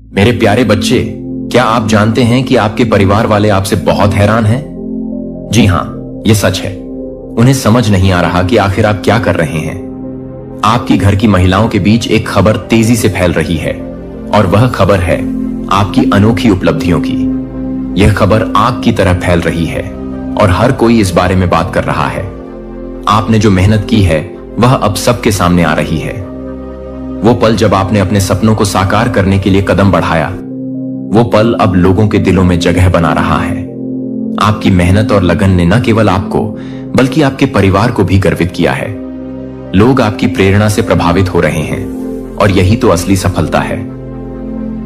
मेरे प्यारे बच्चे, क्या आप जानते हैं कि आपके परिवार वाले आपसे बहुत हैरान हैं? जी हां, ये सच है। उन्हें समझ नहीं आ रहा कि आखिर आप क्या कर रहे हैं। आपकी घर की महिलाओं के बीच एक खबर तेजी से फैल रही है और वह खबर है आपकी अनोखी उपलब्धियों की। यह खबर आग की तरह फैल रही है और हर कोई इस बारे में बात कर रहा है। आपने जो मेहनत की है वह अब सबके सामने आ रही है। वो पल जब आपने अपने सपनों को साकार करने के लिए कदम बढ़ाया, वो पल अब लोगों के दिलों में जगह बना रहा है। आपकी मेहनत और लगन ने न केवल आपको बल्कि आपके परिवार को भी गर्वित किया है। लोग आपकी प्रेरणा से प्रभावित हो रहे हैं और यही तो असली सफलता है।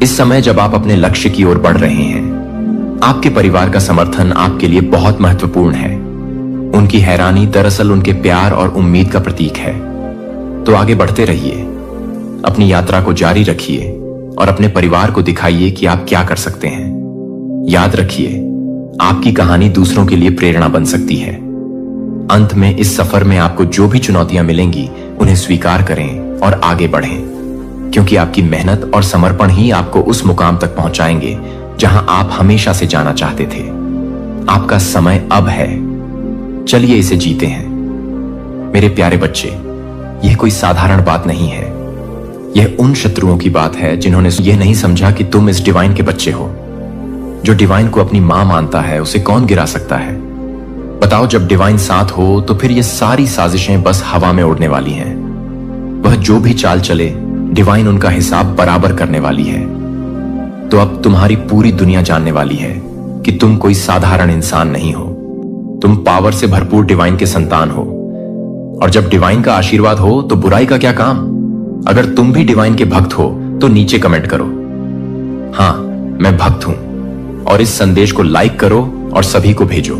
इस समय जब आप अपने लक्ष्य की ओर बढ़ रहे हैं, आपके परिवार का समर्थन आपके लिए बहुत महत्वपूर्ण है। उनकी हैरानी दरअसल उनके प्यार और उम्मीद का प्रतीक है। तो आगे बढ़ते रहिए, अपनी यात्रा को जारी रखिए और अपने परिवार को दिखाइए कि आप क्या कर सकते हैं। याद रखिए, आपकी कहानी दूसरों के लिए प्रेरणा बन सकती है। अंत में इस सफर में आपको जो भी चुनौतियां मिलेंगी, उन्हें स्वीकार करें और आगे बढ़ें, क्योंकि आपकी मेहनत और समर्पण ही आपको उस मुकाम तक पहुंचाएंगे जहां आप हमेशा से जाना चाहते थे। आपका समय अब है, चलिए इसे जीते हैं। मेरे प्यारे बच्चे, यह कोई साधारण बात नहीं है। यह उन शत्रुओं की बात है जिन्होंने यह नहीं समझा कि तुम इस डिवाइन के बच्चे हो। जो डिवाइन को अपनी मां मानता है, उसे कौन गिरा सकता है? बताओ, जब डिवाइन साथ हो तो फिर ये सारी साजिशें बस हवा में उड़ने वाली हैं। वह जो भी चाल चले, डिवाइन उनका हिसाब बराबर करने वाली है। तो अब तुम्हारी पूरी दुनिया जानने वाली है कि तुम कोई साधारण इंसान नहीं हो। तुम पावर से भरपूर डिवाइन के संतान हो। और जब डिवाइन का आशीर्वाद हो तो बुराई का क्या काम? अगर तुम भी डिवाइन के भक्त हो तो नीचे कमेंट करो, हां मैं भक्त हूं, और इस संदेश को लाइक करो और सभी को भेजो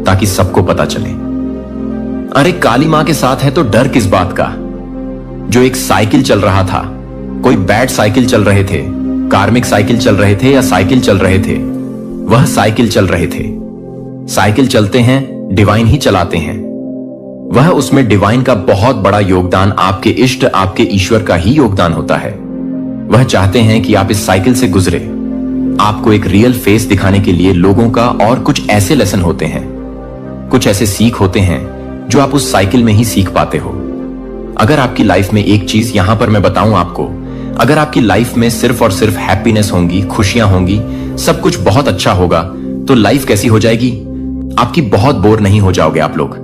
ताकि सबको पता चले। अरे काली मां के साथ है तो डर किस बात का? जो एक साइकिल चल रहा था, कोई बैट साइकिल चल रहे थे, कार्मिक साइकिल चल रहे थे या साइकिल चल रहे थे, वह साइकिल चल रहे थे। साइकिल चलते हैं, डिवाइन ही चलाते हैं। वह उसमें डिवाइन का बहुत बड़ा योगदान, आपके इष्ट, आपके ईश्वर का ही योगदान होता है। वह चाहते हैं कि आप इस साइकिल से गुजरे। आपको एक रियल फेस दिखाने के लिए लोगों का और कुछ ऐसे लेसन होते हैं, कुछ ऐसे सीख होते हैं जो आप उस साइकिल में ही सीख पाते हो। अगर आपकी लाइफ में एक चीज यहां पर मैं बताऊं आपको, अगर आपकी लाइफ में सिर्फ और सिर्फ हैप्पीनेस होंगी, खुशियां होंगी, सब कुछ बहुत अच्छा होगा, तो लाइफ कैसी हो जाएगी? आपकी बहुत बोर नहीं हो जाओगे आप लोग।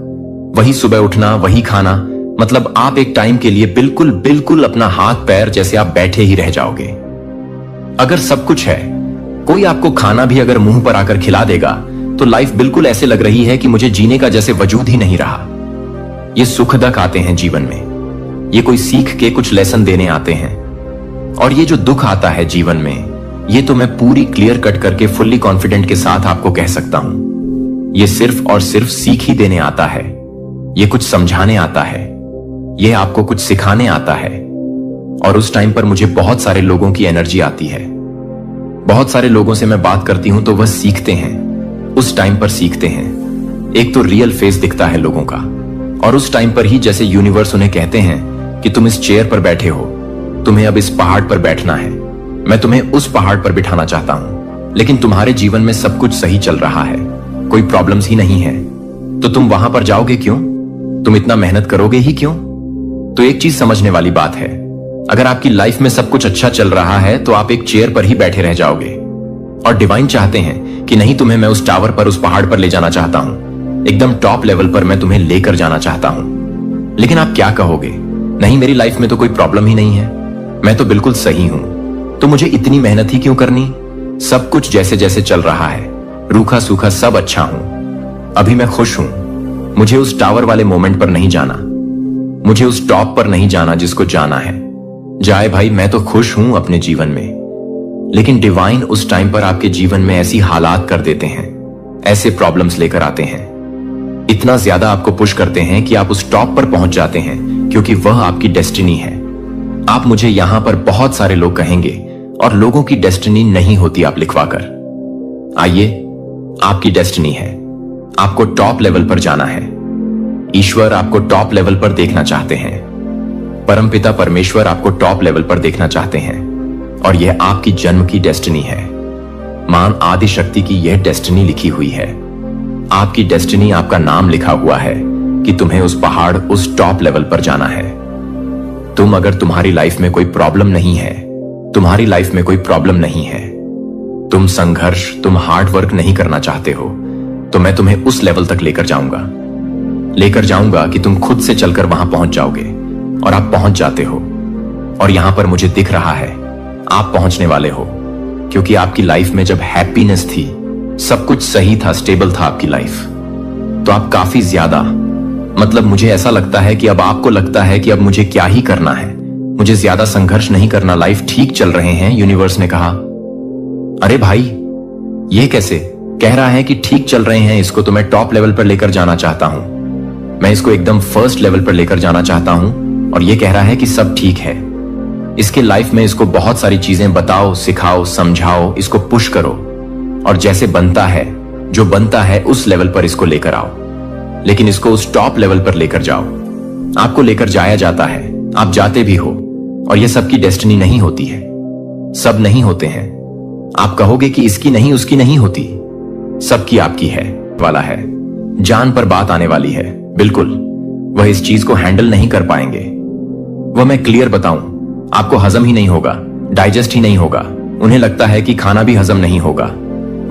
वही सुबह उठना, वही खाना, मतलब आप एक टाइम के लिए बिल्कुल बिल्कुल अपना हाथ पैर जैसे आप बैठे ही रह जाओगे। अगर सब कुछ है, कोई आपको खाना भी अगर मुंह पर आकर खिला देगा, तो लाइफ बिल्कुल ऐसे लग रही है कि मुझे जीने का जैसे वजूद ही नहीं रहा। ये सुखदक आते हैं जीवन में, ये कोई सीख के कुछ लेसन देने आते हैं। और ये जो दुख आता है जीवन में, ये तो मैं पूरी क्लियर कट करके फुल्ली कॉन्फिडेंट के साथ आपको कह सकता हूं, ये सिर्फ और सिर्फ सीख ही देने आता है। ये कुछ समझाने आता है, ये आपको कुछ सिखाने आता है। और उस टाइम पर मुझे बहुत सारे लोगों की एनर्जी आती है। बहुत सारे लोगों से मैं बात करती हूं तो वह सीखते हैं, उस टाइम पर सीखते हैं। एक तो रियल फेस दिखता है लोगों का, और उस टाइम पर ही जैसे यूनिवर्स उन्हें कहते हैं कि तुम इस चेयर पर बैठे हो, तुम्हें अब इस पहाड़ पर बैठना है, मैं तुम्हें उस पहाड़ पर बिठाना चाहता हूं, लेकिन तुम्हारे जीवन में सब कुछ सही चल रहा है, कोई प्रॉब्लम्स ही नहीं है, तो तुम वहां पर जाओगे क्यों? तुम इतना मेहनत करोगे ही क्यों? तो एक चीज समझने वाली बात है, अगर आपकी लाइफ में सब कुछ अच्छा चल रहा है तो आप एक चेयर पर ही बैठे रह जाओगे। और डिवाइन चाहते हैं कि नहीं, तुम्हें मैं उस टावर पर, उस पहाड़ पर ले जाना चाहता हूं, एकदम टॉप लेवल पर मैं तुम्हें लेकर जाना चाहता हूं। लेकिन आप क्या कहोगे? नहीं, मेरी लाइफ में तो कोई प्रॉब्लम ही नहीं है, मैं तो बिल्कुल सही हूं, तो मुझे इतनी मेहनत ही क्यों करनी? सब कुछ जैसे जैसे चल रहा है, रूखा सूखा सब अच्छा हूं, अभी मैं खुश हूं, मुझे उस टावर वाले मोमेंट पर नहीं जाना, मुझे उस टॉप पर नहीं जाना जिसको जाना है। जाए भाई, मैं तो खुश हूं अपने जीवन में। लेकिन डिवाइन उस टाइम पर आपके जीवन में ऐसी हालात कर देते हैं, ऐसे प्रॉब्लम्स लेकर आते हैं, इतना ज्यादा आपको पुश करते हैं कि आप उस टॉप पर पहुंच जाते हैं, क्योंकि वह आपकी डेस्टिनी है। आप मुझे यहां पर बहुत सारे लोग कहेंगे, और लोगों की डेस्टिनी नहीं होती आप लिखवाकर। आइए, आपकी डेस्टिनी है, आपको टॉप लेवल पर जाना है। ईश्वर आपको टॉप लेवल पर देखना चाहते हैं, परमपिता परमेश्वर आपको टॉप लेवल पर देखना चाहते हैं। और यह आपकी जन्म की डेस्टिनी है। मान आदि शक्ति की यह डेस्टिनी लिखी हुई है। आपकी डेस्टिनी, आपका नाम लिखा हुआ है कि तुम्हें उस पहाड़, उस टॉप लेवल पर जाना है। अगर तुम्हारी लाइफ में कोई प्रॉब्लम नहीं है, तुम्हारी लाइफ में कोई प्रॉब्लम नहीं है, तुम संघर्ष, तुम हार्ड वर्क नहीं करना चाहते हो, तो मैं तुम्हें उस लेवल तक लेकर जाऊंगा कि तुम खुद से चलकर वहां पहुंच जाओगे। और आप पहुंच जाते हो। और यहां पर मुझे दिख रहा है आप पहुंचने वाले हो, क्योंकि आपकी लाइफ में जब हैप्पीनेस थी, सब कुछ सही था, स्टेबल था आपकी लाइफ, तो आप काफी ज्यादा, मतलब मुझे ऐसा लगता है कि अब आपको लगता है कि अब मुझे क्या ही करना है, मुझे ज्यादा संघर्ष नहीं करना, लाइफ ठीक चल रहे हैं। यूनिवर्स ने कहा, अरे भाई ये कैसे कह रहा है कि ठीक चल रहे हैं, इसको तो मैं टॉप लेवल पर लेकर जाना चाहता हूं, मैं इसको एकदम फर्स्ट लेवल पर लेकर जाना चाहता हूं, और ये कह रहा है कि सब ठीक है। इसके लाइफ में इसको बहुत सारी चीजें बताओ, सिखाओ, समझाओ, इसको पुश करो, और जैसे बनता है, जो बनता है उस लेवल पर इसको लेकर आओ, लेकिन इसको उस टॉप लेवल पर लेकर जाओ। आपको लेकर जाया जाता है, आप जाते भी हो, और यह सबकी डेस्टिनी नहीं होती है, सब नहीं होते हैं। आप कहोगे कि इसकी नहीं, उसकी नहीं होती, सबकी आपकी है वाला है। जान पर बात आने वाली है, बिल्कुल वह इस चीज को हैंडल नहीं कर पाएंगे। वह मैं क्लियर बताऊं, आपको हजम ही नहीं होगा, डाइजेस्ट ही नहीं होगा, उन्हें लगता है कि खाना भी हजम नहीं होगा,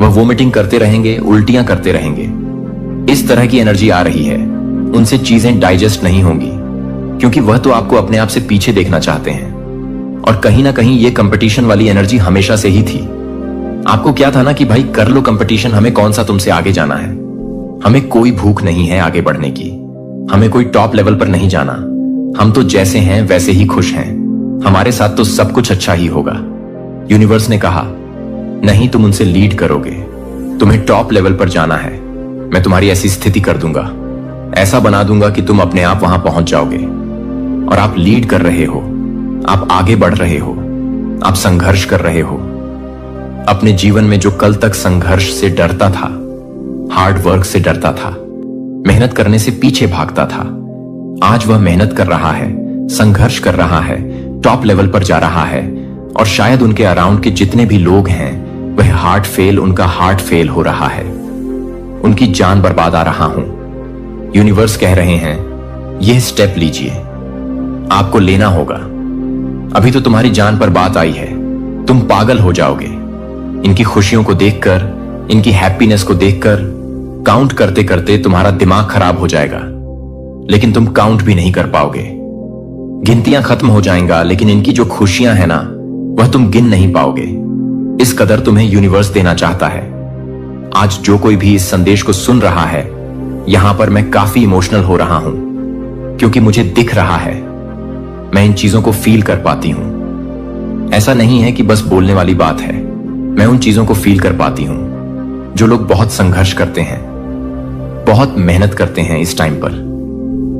वह वोमिटिंग करते रहेंगे, उल्टियां करते रहेंगे। इस तरह की एनर्जी आ रही है, उनसे चीजें डाइजेस्ट नहीं होंगी, क्योंकि वह तो आपको अपने आप से पीछे देखना चाहते हैं। और कहीं ना कहीं ये कंपटीशन वाली एनर्जी हमेशा से ही थी। आपको क्या था ना कि भाई कर लो कंपटीशन, हमें कौन सा तुमसे आगे जाना है, हमें कोई भूख नहीं है आगे बढ़ने की, हमें कोई टॉप लेवल पर नहीं जाना, हम तो जैसे हैं वैसे ही खुश हैं, हमारे साथ तो सब कुछ अच्छा ही होगा। यूनिवर्स ने कहा, नहीं, तुम उनसे लीड करोगे, तुम्हें टॉप लेवल पर जाना है, मैं तुम्हारी ऐसी स्थिति कर दूंगा, ऐसा बना दूंगा कि तुम अपने आप वहां पहुंच जाओगे। और आप लीड कर रहे हो, आप आगे बढ़ रहे हो, आप संघर्ष कर रहे हो। अपने जीवन में जो कल तक संघर्ष से डरता था, हार्ड वर्क से डरता था, मेहनत करने से पीछे भागता था, आज वह मेहनत कर रहा है, संघर्ष कर रहा है, टॉप लेवल पर जा रहा है। और शायद उनके अराउंड के जितने भी लोग हैं, वह उनका हार्ट फेल हो रहा है, उनकी जान बर्बाद आ रहा हूं। यूनिवर्स कह रहे हैं, यह स्टेप लीजिए, आपको लेना होगा। अभी तो तुम्हारी जान पर बात आई है, तुम पागल हो जाओगे इनकी खुशियों को देखकर, इनकी हैप्पीनेस को देखकर। काउंट करते करते तुम्हारा दिमाग खराब हो जाएगा, लेकिन तुम काउंट भी नहीं कर पाओगे। गिनतियां खत्म हो जाएगा, लेकिन इनकी जो खुशियां हैं ना, वह तुम गिन नहीं पाओगे। इस कदर तुम्हें यूनिवर्स देना चाहता है। आज जो कोई भी इस संदेश को सुन रहा है, यहां पर मैं काफी इमोशनल हो रहा हूं, क्योंकि मुझे दिख रहा है, मैं इन चीजों को फील कर पाती हूं। ऐसा नहीं है कि बस बोलने वाली बात है, मैं उन चीजों को फील कर पाती हूं जो लोग बहुत संघर्ष करते हैं, बहुत मेहनत करते हैं इस टाइम पर,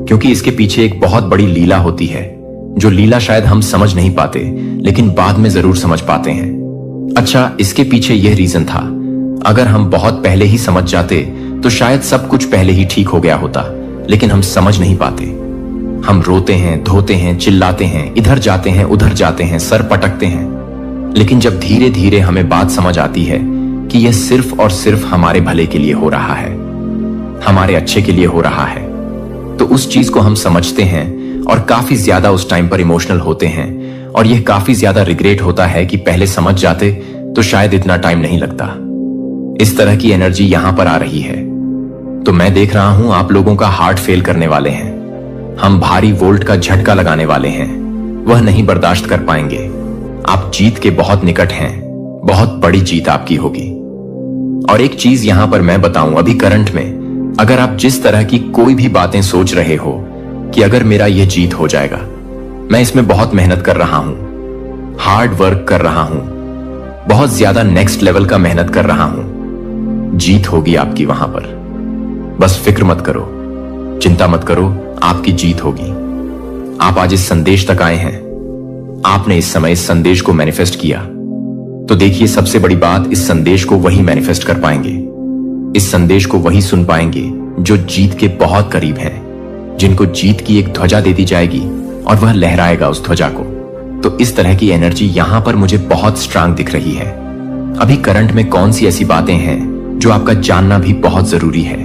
क्योंकि इसके पीछे एक बहुत बड़ी लीला होती है, जो लीला शायद हम समझ नहीं पाते, लेकिन बाद में जरूर समझ पाते हैं। अच्छा, इसके पीछे यह रीजन था, अगर हम बहुत पहले ही समझ जाते तो शायद सब कुछ पहले ही ठीक हो गया होता, लेकिन हम समझ नहीं पाते। हम रोते हैं, धोते हैं, चिल्लाते हैं, इधर जाते हैं, उधर जाते हैं, सर पटकते हैं, लेकिन जब धीरे धीरे हमें बात समझ आती है कि यह सिर्फ और सिर्फ हमारे भले के लिए हो रहा है, हमारे अच्छे के लिए हो रहा है, तो उस चीज को हम समझते हैं और काफी ज्यादा उस टाइम पर इमोशनल होते हैं। और यह काफी ज्यादा रिग्रेट होता है कि पहले समझ जाते तो शायद इतना टाइम नहीं लगता। इस तरह की एनर्जी यहां पर आ रही है, तो मैं देख रहा हूं आप लोगों का हार्ट फेल करने वाले हैं, हम भारी वोल्ट का झटका लगाने वाले हैं, वह नहीं बर्दाश्त कर पाएंगे। आप जीत के बहुत निकट हैं, बहुत बड़ी जीत आपकी होगी। और एक चीज यहां पर मैं बताऊं, अभी करंट में अगर आप जिस तरह की कोई भी बातें सोच रहे हो कि अगर मेरा यह जीत हो जाएगा, मैं इसमें बहुत मेहनत कर रहा हूं, हार्ड वर्क कर रहा हूं, बहुत ज्यादा नेक्स्ट लेवल का मेहनत कर रहा हूं, जीत होगी आपकी वहां पर। बस फिक्र मत करो, चिंता मत करो, आपकी जीत होगी। आप आज इस संदेश तक आए हैं, आपने इस समय इस संदेश को मैनिफेस्ट किया, तो देखिए सबसे बड़ी बात, इस संदेश को वही मैनिफेस्ट कर पाएंगे, इस संदेश को वही सुन पाएंगे जो जीत के बहुत करीब हैं, जिनको जीत की एक ध्वजा दे दी जाएगी और वह लहराएगा उस ध्वजा को। तो इस तरह की एनर्जी यहां पर मुझे बहुत स्ट्रांग दिख रही है। अभी करंट में कौन सी ऐसी बातें हैं जो आपका जानना भी बहुत जरूरी है।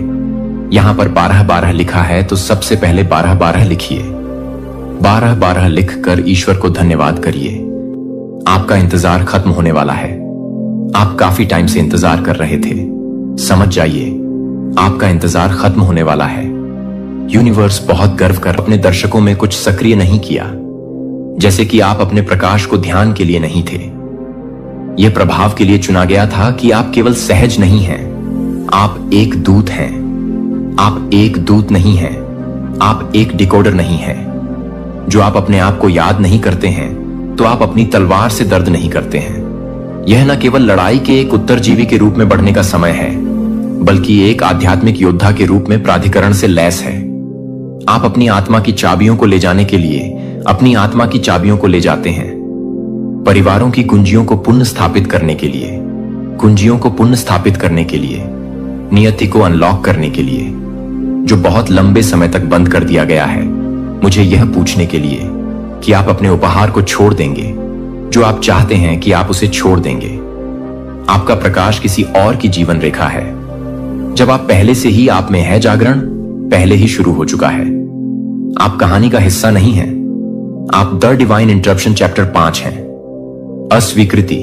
यहां पर 12-12 लिखा है, तो सबसे पहले 12-12 लिखिए। 12-12 लिखकर ईश्वर को धन्यवाद करिए। आपका इंतजार खत्म होने वाला है। आप काफी टाइम से इंतजार कर रहे थे। समझ जाइए, आपका इंतजार खत्म होने वाला है। यूनिवर्स बहुत गर्व कर अपने दर्शकों में कुछ सक्रिय नहीं किया, जैसे कि आप अपने प्रकाश को ध्यान के लिए नहीं थे। यह प्रभाव के लिए चुना गया था कि आप केवल सहज नहीं हैं, आप एक दूत हैं। आप एक दूत नहीं हैं, आप एक डिकोडर नहीं हैं। जो आप अपने आप को याद नहीं करते हैं, तो आप अपनी तलवार से दर्द नहीं करते हैं। यह न केवल लड़ाई के एक उत्तरजीवी के रूप में बढ़ने का समय है, बल्कि एक आध्यात्मिक योद्धा के रूप में प्राधिकरण से लैस है। आप अपनी आत्मा की चाबियों को ले जाने के लिए अपनी आत्मा की चाबियों को ले जाते हैं। परिवारों की कुंजियों को पुनः स्थापित करने के लिए, कुंजियों को पुनः स्थापित करने के लिए, नियति को अनलॉक करने के लिए, जो बहुत लंबे समय तक बंद कर दिया गया है। मुझे यह पूछने के लिए कि आप अपने उपहार को छोड़ देंगे, जो आप चाहते हैं कि आप उसे छोड़ देंगे। आपका प्रकाश किसी और की जीवन रेखा है। जब आप पहले से ही आप में है, जागरण पहले ही शुरू हो चुका है। आप कहानी का हिस्सा नहीं हैं। आप द डिवाइन इंटरप्शन चैप्टर 5 हैं। अस्वीकृति,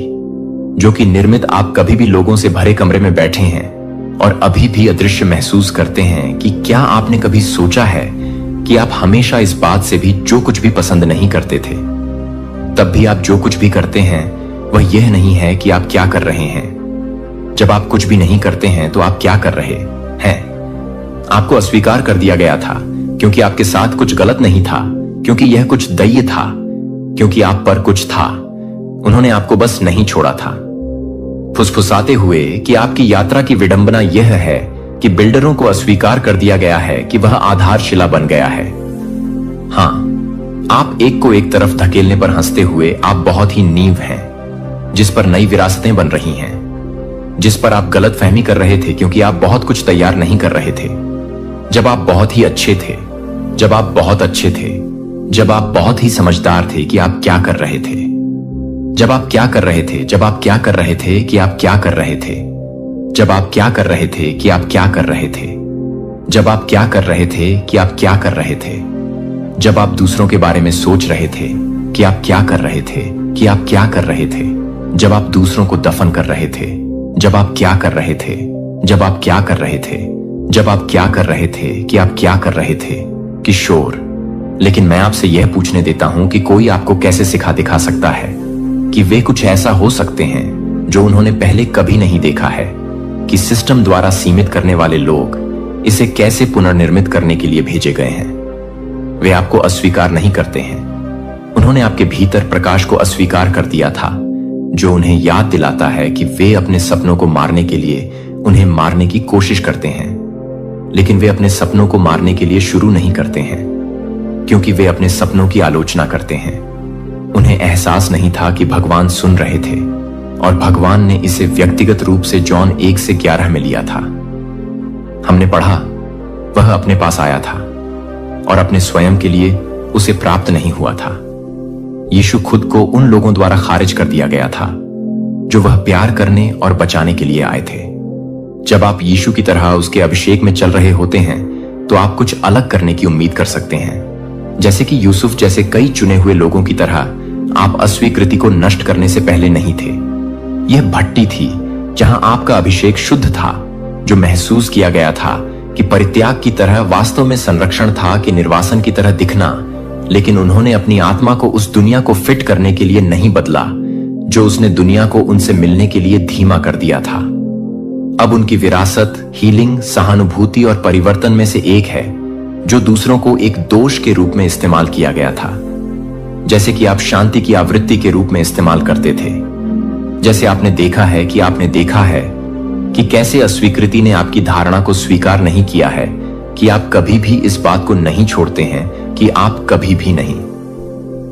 जो कि निर्मित आप कभी भी लोगों से भरे कमरे में बैठे हैं और अभी भी अदृश्य महसूस करते हैं कि क्या आपने कभी सोचा है कि आप हमेशा इस बात से भी जो कुछ भी पसंद नहीं करते थे, तब भी आप जो कुछ भी करते हैं वह यह नहीं है कि आप क्या कर रहे हैं। जब आप कुछ भी नहीं करते हैं तो आप क्या कर रहे हैं। आपको अस्वीकार कर दिया गया था क्योंकि आपके साथ कुछ गलत नहीं था, क्योंकि यह कुछ दैय था, क्योंकि आप पर कुछ था। उन्होंने आपको बस नहीं छोड़ा था, फुसफुसाते हुए कि आपकी यात्रा की विडंबना यह है कि बिल्डरों को अस्वीकार कर दिया गया है कि वह आधारशिला बन गया है। हां, आप एक को एक तरफ धकेलने पर हंसते हुए आप बहुत ही नींव हैं, जिस पर नई विरासतें बन रही हैं, जिस पर आप गलत फहमी कर रहे थे क्योंकि आप बहुत कुछ तैयार नहीं कर रहे थे। जब आप बहुत ही अच्छे थे, जब आप बहुत अच्छे थे, जब आप बहुत ही समझदार थे कि आप क्या कर रहे थे, जब आप क्या कर रहे थे, जब आप क्या कर रहे थे कि आप क्या कर रहे थे, जब आप क्या कर रहे थे कि आप क्या कर रहे थे, जब आप क्या कर रहे थे कि आप क्या कर रहे थे, जब आप दूसरों के बारे में सोच रहे थे कि आप क्या कर रहे थे, कि आप क्या कर रहे थे, जब आप दूसरों को दफन कर रहे थे, जब आप क्या कर रहे थे, जब आप क्या कर रहे थे, जब आप क्या कर रहे थे कि आप क्या कर रहे थे, किशोर। लेकिन मैं आपसे यह पूछने देता हूं कि कोई आपको कैसे सिखा दिखा सकता है कि वे कुछ ऐसा हो सकते हैं जो उन्होंने पहले कभी नहीं देखा है, कि सिस्टम द्वारा सीमित करने वाले लोग इसे कैसे पुनर्निर्मित करने के लिए भेजे गए हैं। वे आपको अस्वीकार नहीं करते हैं। उन्होंने आपके भीतर प्रकाश को अस्वीकार कर दिया था, जो उन्हें याद दिलाता है कि वे अपने सपनों को मारने के लिए उन्हें मारने की कोशिश करते हैं, लेकिन वे अपने सपनों को मारने के लिए शुरू नहीं करते हैं, क्योंकि वे अपने सपनों की आलोचना करते हैं। उन्हें एहसास नहीं था कि भगवान सुन रहे थे, और भगवान ने इसे व्यक्तिगत रूप से जॉन 1:11 में लिया था। हमने पढ़ा, वह अपने पास आया था और अपने स्वयं के लिए उसे प्राप्त नहीं हुआ था। यीशु खुद को उन लोगों द्वारा खारिज कर दिया गया था जो वह प्यार करने और बचाने के लिए आए थे। जब आप यीशु की तरह उसके अभिषेक में चल रहे होते हैं तो आप कुछ अलग करने की उम्मीद कर सकते हैं। जैसे कि यूसुफ जैसे कई चुने हुए लोगों की तरह आप अस्वीकृति को नष्ट करने से पहले नहीं थे। यह भट्टी थी जहां आपका अभिषेक शुद्ध था, जो महसूस किया गया था कि परित्याग की तरह वास्तव में संरक्षण था कि निर्वासन की तरह दिखना, लेकिन उन्होंने अपनी आत्मा को उस दुनिया को फिट करने के लिए नहीं बदला जो उसने दुनिया को उनसे मिलने के लिए धीमा कर दिया था। अब उनकी विरासत हीलिंग, सहानुभूति और परिवर्तन में से एक है, जो दूसरों को एक दोष के रूप में इस्तेमाल किया गया था, जैसे कि आप शांति की आवृत्ति के रूप में इस्तेमाल करते थे। जैसे आपने देखा है कि कैसे अस्वीकृति ने आपकी धारणा को स्वीकार नहीं किया है कि आप कभी भी इस बात को नहीं छोड़ते हैं कि आप कभी भी नहीं।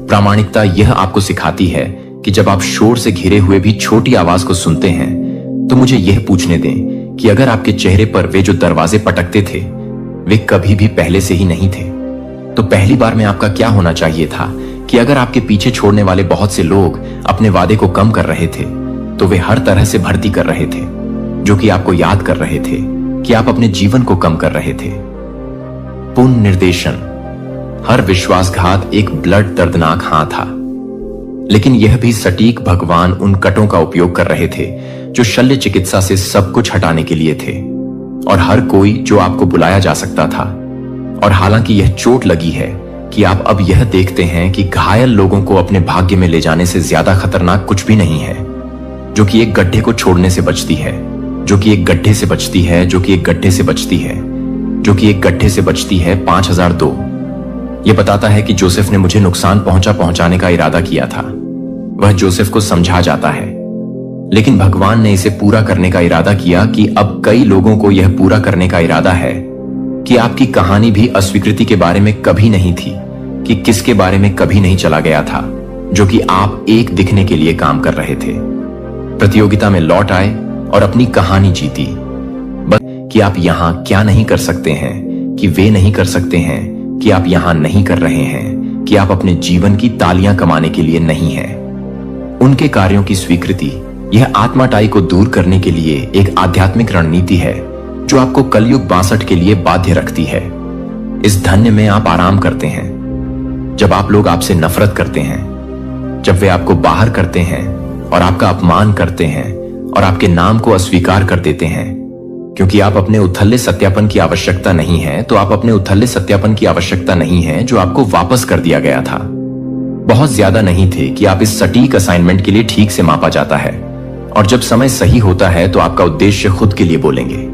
प्रामाणिकता यह आपको सिखाती है कि जब आप शोर से घिरे हुए भी छोटी आवाज को सुनते हैं, तो मुझे यह पूछने दें कि अगर आपके चेहरे पर वे जो दरवाजे पटकते थे वे कभी भी पहले से ही नहीं थे, तो पहली बार में आपका क्या होना चाहिए था कि अगर आपके पीछे छोड़ने वाले बहुत से लोग अपने वादे को कम कर रहे थे, तो वे हर तरह से भर्ती कर रहे थे, जो कि आपको याद कर रहे थे कि आप अपने जीवन को कम कर रहे थे। पुनः निर्देशन। हर विश्वासघात एक ब्लड दर्दनाक हां था, लेकिन यह भी सटीक भगवान उन कटों का उपयोग कर रहे थे जो शल्य चिकित्सा से सब कुछ हटाने के लिए थे, और हर कोई जो आपको बुलाया जा सकता था। और हालांकि यह चोट लगी है कि आप अब यह देखते हैं कि घायल लोगों को अपने भाग्य में ले जाने से ज्यादा खतरनाक कुछ भी नहीं है, जो कि एक गड्ढे को छोड़ने से बचती है, जो कि एक गड्ढे से बचती है, जो कि एक गड्ढे से बचती है, जो कि एक गड्ढे से बचती है। 5002। यह बताता है कि जोसेफ ने मुझे नुकसान पहुंचाने का इरादा किया था। वह जोसेफ को समझा जाता है, लेकिन भगवान ने इसे पूरा करने का इरादा किया कि अब कई लोगों को यह पूरा करने का इरादा है कि आपकी कहानी भी अस्वीकृति के बारे में कभी नहीं थी, कि किसके बारे में कभी नहीं चला गया था, जो कि आप एक दिखने के लिए काम कर रहे थे। प्रतियोगिता में लौट आए और अपनी कहानी जीती। बस कि आप यहां क्या नहीं कर सकते हैं, कि वे नहीं कर सकते हैं, कि आप यहां नहीं कर रहे हैं, कि आप अपने जीवन की तालियां कमाने के लिए नहीं हैं। उनके कार्यों की स्वीकृति यह आत्माटाई को दूर करने के लिए एक आध्यात्मिक रणनीति है जो आपको कलयुग 62 के लिए बाध्य रखती है। इस धन्य में आप आराम करते हैं जब आप लोग आपसे नफरत करते हैं, जब वे आपको बाहर करते हैं और आपका अपमान करते हैं और आपके नाम को अस्वीकार कर देते हैं। क्योंकि आप अपने उथल्ले सत्यापन की आवश्यकता नहीं है, तो आप अपने उथल्ले सत्यापन की आवश्यकता नहीं है जो आपको वापस कर दिया गया था। बहुत ज्यादा नहीं थे कि आप इस सटीक असाइनमेंट के लिए ठीक से मापा जाता है, और जब समय सही होता है तो आपका उद्देश्य खुद के लिए बोलेंगे।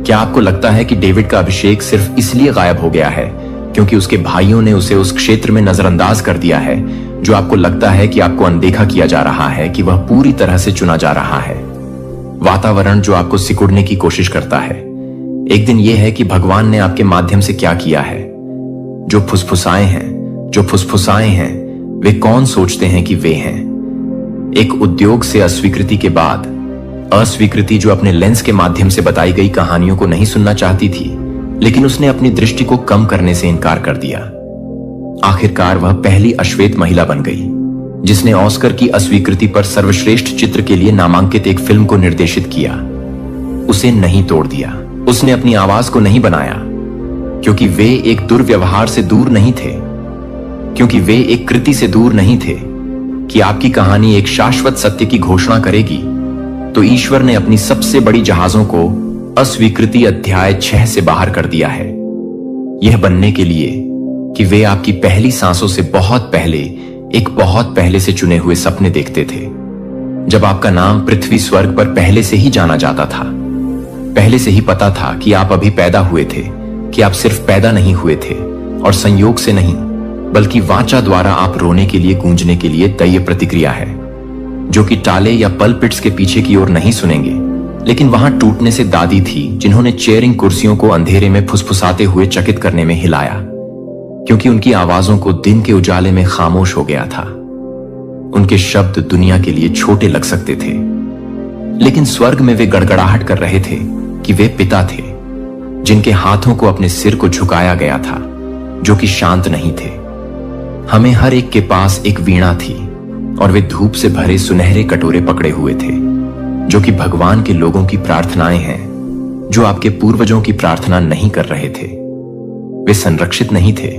क्या आपको लगता है कि डेविड का अभिषेक सिर्फ इसलिए गायब हो गया है क्योंकि उसके भाइयों ने उसे उस क्षेत्र में नजरअंदाज कर दिया है जो आपको लगता है कि आपको अनदेखा किया जा रहा है, कि वह पूरी तरह से चुना जा रहा है? वातावरण जो आपको सिकुड़ने की कोशिश करता है। एक दिन यह है कि भगवान ने आपके माध्यम से क्या किया है। जो फुसफुसाए हैं वे कौन सोचते हैं कि वे हैं? एक उद्योग से अस्वीकृति के बाद अस्वीकृति जो अपने लेंस के माध्यम से बताई गई कहानियों को नहीं सुनना चाहती थी, लेकिन उसने अपनी दृष्टि को कम करने से इनकार कर दिया। आखिरकार वह पहली अश्वेत महिला बन गई जिसने ऑस्कर की अस्वीकृति पर सर्वश्रेष्ठ चित्र के लिए नामांकित एक फिल्म को निर्देशित किया। उसे नहीं तोड़ दिया, उसने अपनी आवाज को नहीं बनाया, क्योंकि वे एक दुर्व्यवहार से दूर नहीं थे, क्योंकि वे एक कृति से दूर नहीं थे। कि आपकी कहानी एक शाश्वत सत्य की घोषणा करेगी, तो ईश्वर ने अपनी सबसे बड़ी जहाजों को अस्वीकृति अध्याय 6 से बाहर कर दिया है, यह बनने के लिए कि वे आपकी पहली सांसों से बहुत पहले, एक बहुत पहले से चुने हुए सपने देखते थे, जब आपका नाम पृथ्वी स्वर्ग पर पहले से ही जाना जाता था। पहले से ही पता था कि आप अभी पैदा हुए थे, कि आप सिर्फ पैदा नहीं हुए थे और संयोग से नहीं, बल्कि वाचा द्वारा आप रोने के लिए, गूंजने के लिए तय प्रतिक्रिया है, जो कि टाले या पलपिट्स के पीछे की ओर नहीं सुनेंगे, लेकिन वहां टूटने से दादी थी जिन्होंने चेयरिंग कुर्सियों को अंधेरे में फुसफुसाते हुए चकित करने में हिलाया, क्योंकि उनकी आवाजों को दिन के उजाले में खामोश हो गया था। उनके शब्द दुनिया के लिए छोटे लग सकते थे, लेकिन स्वर्ग में वे गड़गड़ाहट कर रहे थे कि वे पिता थे जिनके हाथों को अपने सिर को झुकाया गया था, जो कि शांत नहीं थे। हमें हर एक के पास एक वीणा थी और वे धूप से भरे सुनहरे कटोरे पकड़े हुए थे, जो कि भगवान के लोगों की प्रार्थनाएं हैं, जो आपके पूर्वजों की प्रार्थना नहीं कर रहे थे। वे संरक्षित नहीं थे,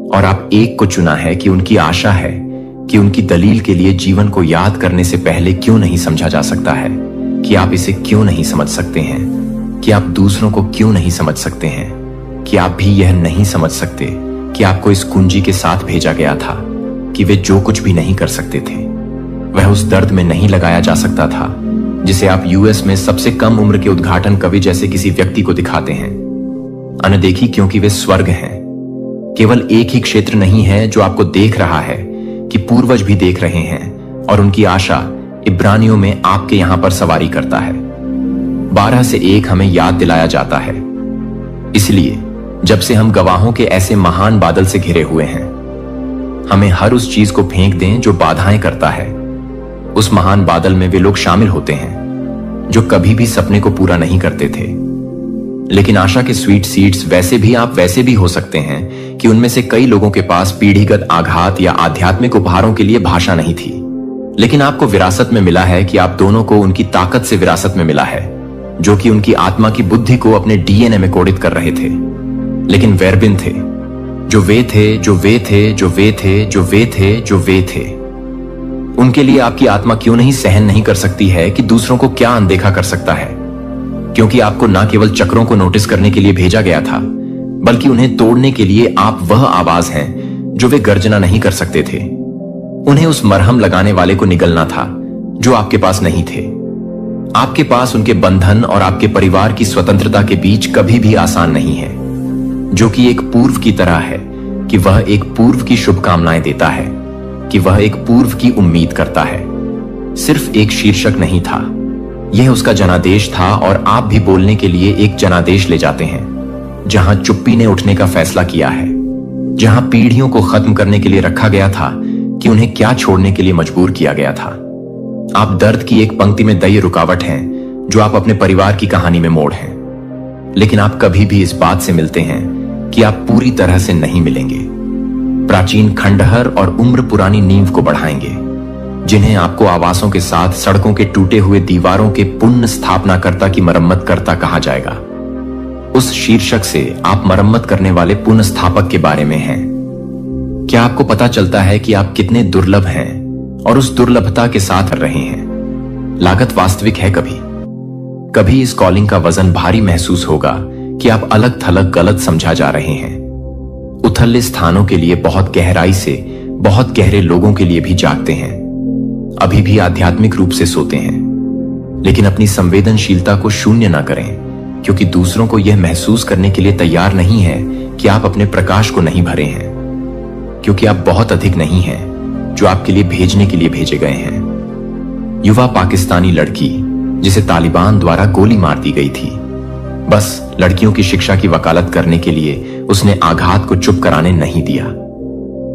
और आप एक को चुना है कि उनकी आशा है कि उनकी दलील के लिए जीवन को याद करने से पहले क्यों नहीं समझा जा सकता है, कि आप इसे क्यों नहीं समझ सकते हैं, कि आप दूसरों को क्यों नहीं समझ सकते हैं, कि आप भी यह नहीं समझ सकते कि आपको इस कुंजी के साथ भेजा गया था, कि वे जो कुछ भी नहीं कर सकते थे वह उस दर्द में नहीं लगाया जा सकता था जिसे आप यूएस में सबसे कम उम्र के उद्घाटन कवि जैसे किसी व्यक्ति को दिखाते हैं। अनदेखी, क्योंकि वे स्वर्ग हैं। केवल एक ही क्षेत्र नहीं है जो आपको देख रहा है, कि पूर्वज भी देख रहे हैं, और उनकी आशा इब्रानियों में आपके यहां पर सवारी करता है। 12 से 1 हमें याद दिलाया जाता है। इसलिए जब से हम गवाहों के ऐसे महान बादल से घिरे हुए हैं, हमें हर उस चीज को फेंक दें जो बाधाएं करता है। उस महान बादल में वे लोग शामिल होते हैं जो कभी भी सपने को पूरा नहीं करते थे। लेकिन आशा के स्वीट सीड्स वैसे भी हो सकते हैं कि उनमें से कई लोगों के पास पीढ़ीगत आघात या आध्यात्मिक उपहारों के लिए भाषा नहीं थी, लेकिन आपको विरासत में मिला है कि आप दोनों को उनकी ताकत से विरासत में मिला है, जो कि उनकी आत्मा की बुद्धि को अपने डीएनए में कोडित कर रहे थे। लेकिन वेरबिन थे, जो वे थे, जो वे थे, जो वे थे, जो वे थे, जो वे थे। उनके लिए आपकी आत्मा क्यों नहीं सहन नहीं कर सकती है कि दूसरों को क्या अनदेखा कर सकता है? क्योंकि आपको न केवल चक्रों को नोटिस करने के लिए भेजा गया था, बल्कि उन्हें तोड़ने के लिए आप वह आवाज हैं जो वे गर्जना नहीं कर सकते थे। उन्हें उस मरहम लगाने वाले को निगलना था जो आपके पास नहीं थे। आपके पास उनके बंधन और आपके परिवार की स्वतंत्रता के बीच कभी भी आसान नहीं है, जो कि एक पूर्व की तरह है कि वह एक पूर्व की शुभकामनाएं देता है, कि वह एक पूर्व की उम्मीद करता है। सिर्फ एक शीर्षक नहीं था, यह उसका जनादेश था। और आप भी बोलने के लिए एक जनादेश ले जाते हैं, जहां चुप्पी ने उठने का फैसला किया है, जहां पीढ़ियों को खत्म करने के लिए रखा गया था कि उन्हें क्या छोड़ने के लिए मजबूर किया गया था। आप दर्द की एक पंक्ति में दई रुकावट हैं जो आप अपने परिवार की कहानी में मोड़ हैं, लेकिन आप कभी भी इस बात से मिलते हैं कि आप पूरी तरह से नहीं मिलेंगे। प्राचीन खंडहर और उम्र पुरानी नींव को बढ़ाएंगे, जिन्हें आपको आवासों के साथ सड़कों के टूटे हुए दीवारों के पुनः स्थापनाकर्ता की मरम्मत करता कहा जाएगा। उस शीर्षक से आप मरम्मत करने वाले पुनः स्थापक के बारे में हैं। क्या आपको पता चलता है कि आप कितने दुर्लभ हैं और उस दुर्लभता के साथ कर रहे हैं? लागत वास्तविक है। कभी इस कॉलिंग का वजन भारी महसूस होगा कि आप अलग थलग गलत समझा जा रहे हैं। उथले स्थानों के लिए बहुत गहराई से बहुत गहरे लोगों के लिए भी जागते हैं, अभी भी आध्यात्मिक रूप से सोते हैं। लेकिन अपनी संवेदनशीलता को शून्य ना करें, क्योंकि दूसरों को यह महसूस करने के लिए तैयार नहीं है कि आप अपने प्रकाश को नहीं भरे हैं, क्योंकि आप बहुत अधिक नहीं हैं जो आपके लिए भेजने के लिए भेजे गए हैं। युवा पाकिस्तानी लड़की जिसे तालिबान द्वारा गोली मार दी गई थी, बस लड़कियों की शिक्षा की वकालत करने के लिए उसने आघात को चुप कराने नहीं दिया।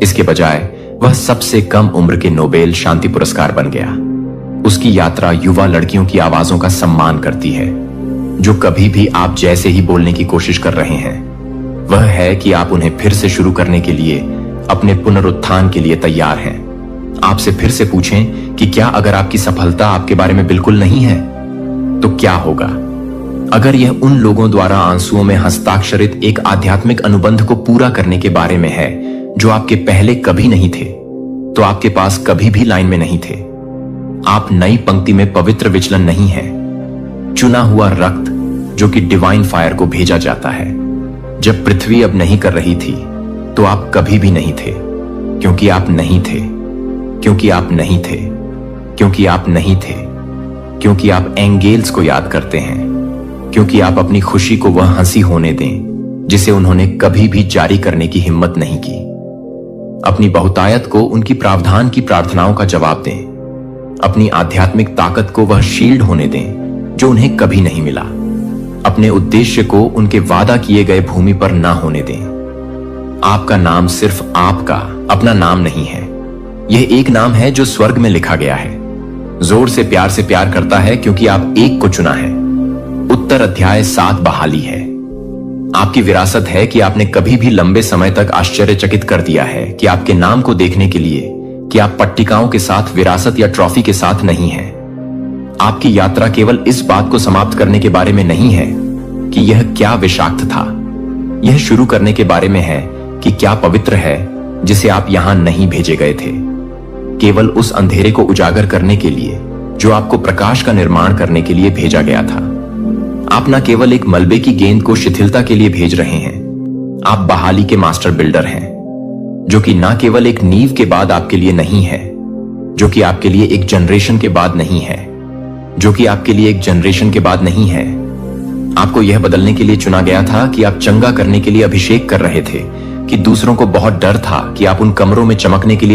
इसके बजाय वह सबसे कम उम्र के नोबेल शांति पुरस्कार बन गया। उसकी यात्रा युवा लड़कियों की आवाजों का सम्मान करती है, जो कभी भी आप जैसे ही बोलने की कोशिश कर रहे हैं। वह है कि आप उन्हें फिर से शुरू करने के लिए, अपने पुनरुत्थान के लिए तैयार हैं। आपसे फिर से पूछें कि क्या अगर आपकी सफलता आपके बारे में बिल्कुल नहीं है, तो क्या होगा? अगर यह उन लोगों द्वारा आंसुओं में हस्ताक्षरित एक आध्यात्मिक अनुबंध को पूरा करने के बारे में है जो आपके पहले कभी नहीं थे, तो आपके पास कभी भी लाइन में नहीं थे। आप नई पंक्ति में पवित्र विचलन नहीं है, चुना हुआ रक्त जो कि डिवाइन फायर को भेजा जाता है। जब पृथ्वी अब नहीं कर रही थी, तो आप कभी भी नहीं थे, क्योंकि आप नहीं थे, क्योंकि आप नहीं थे, क्योंकि आप नहीं थे, क्योंकि आप एंगेल्स को याद करते हैं, क्योंकि आप अपनी खुशी को वह हंसी होने दें जिसे उन्होंने कभी भी जारी करने की हिम्मत नहीं की। अपनी बहुतायत को उनकी प्रावधान की प्रार्थनाओं का जवाब दें। अपनी आध्यात्मिक ताकत को वह शील्ड होने दें जो उन्हें कभी नहीं मिला। अपने उद्देश्य को उनके वादा किए गए भूमि पर ना होने दें। आपका नाम सिर्फ आपका अपना नाम नहीं है, यह एक नाम है जो स्वर्ग में लिखा गया है। जोर से प्यार करता है क्योंकि आप एक को चुना है। उत्तर अध्याय 7 बहाली है। आपकी विरासत है कि आपने कभी भी लंबे समय तक आश्चर्यचकित कर दिया है कि आपके नाम को देखने के लिए कि आप पट्टिकाओं के साथ विरासत या ट्रॉफी के साथ नहीं हैं। आपकी यात्रा केवल इस बात को समाप्त करने के बारे में नहीं है कि यह क्या विषाक्त था, यह शुरू करने के बारे में है कि क्या पवित्र है जिसे आप यहां नहीं भेजे गए थे, केवल उस अंधेरे को उजागर करने के लिए जो आपको प्रकाश का निर्माण करने के लिए भेजा गया था। आप न केवल एक मलबे की गेंद को शिथिलता के लिए भेज रहे हैं, आप बहाली के मास्टर बिल्डर हैं, जो कि न केवल एक नींव के बाद आपके लिए नहीं है, जो कि आपके लिए एक जनरेशन के बाद नहीं है, जो कि आपके लिए एक जनरेशन के बाद नहीं है। आपको यह बदलने के लिए चुना गया था कि आप चंगा करने के लिए अभिषेक कर रहे थे, कि दूसरों को बहुत डर था कि आप उन कमरों में चमकने के लिए